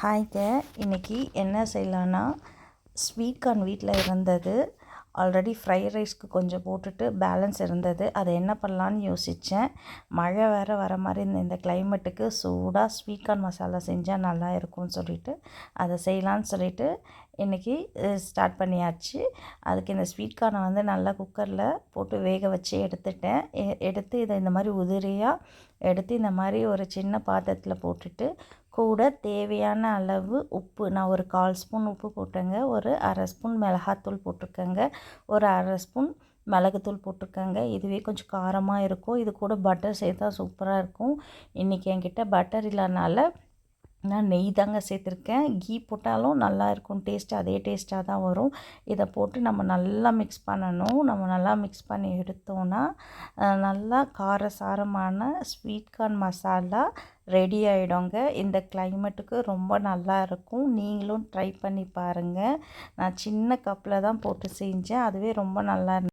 ஹாய்ங்க. இன்றைக்கி என்ன செய்யலான்னா, sweet corn வீட்டில் இருந்தது. ஆல்ரெடி ஃப்ரைட் ரைஸ்க்கு கொஞ்சம் போட்டுட்டு பேலன்ஸ் இருந்தது. அதை என்ன பண்ணலான்னு யோசித்தேன். மழை வேறு வர மாதிரி இந்த கிளைமேட்டுக்கு சூடாக ஸ்வீட் கார்ன் மசாலா செஞ்சால் நல்லா இருக்கும்னு சொல்லிவிட்டு அதை செய்யலான்னு சொல்லிவிட்டு இன்றைக்கி ஸ்டார்ட் பண்ணியாச்சு. அதுக்கு இந்த ஸ்வீட் கார்னை நல்லா குக்கரில் போட்டு வேக வச்சு எடுத்துட்டேன். எடுத்து இதை இந்த மாதிரி உதிரியாக எடுத்து இந்த மாதிரி ஒரு சின்ன பாத்திரத்தில் போட்டுட்டு கூட தேவையான அளவு உப்பு, நான் ஒரு 1/4 ஸ்பூன் உப்பு போட்டேங்க. ஒரு 1/2 ஸ்பூன் மிளகாத்தூள் போட்டிருக்கேங்க. ஒரு 1/2 ஸ்பூன் மிளகுத்தூள் போட்டிருக்கேங்க. இதுவே கொஞ்சம் காரமாக இருக்கும். இது கூட பட்டர் சேர்த்தா சூப்பராக இருக்கும். இன்றைக்கி என்கிட்ட பட்டர் இல்லைனால நான் நெய் தாங்க சேர்த்துருக்கேன். கீ போட்டாலும் நல்லா இருக்கும், டேஸ்ட்டு அதே டேஸ்ட்டாக தான் வரும். இதை போட்டு நம்ம நல்லா மிக்ஸ் பண்ணணும். நம்ம நல்லா மிக்ஸ் பண்ணி எடுத்தோன்னா நல்லா காரசாரமான ஸ்வீட் கார்ன் மசாலா ரெடி ஆகிடுங்க. இந்த கிளைமேட்டுக்கு ரொம்ப நல்லா இருக்கும். நீங்களும் ட்ரை பண்ணி பாருங்கள். நான் சின்ன கப்பில் தான் போட்டு செஞ்சேன். அதுவே ரொம்ப நல்லா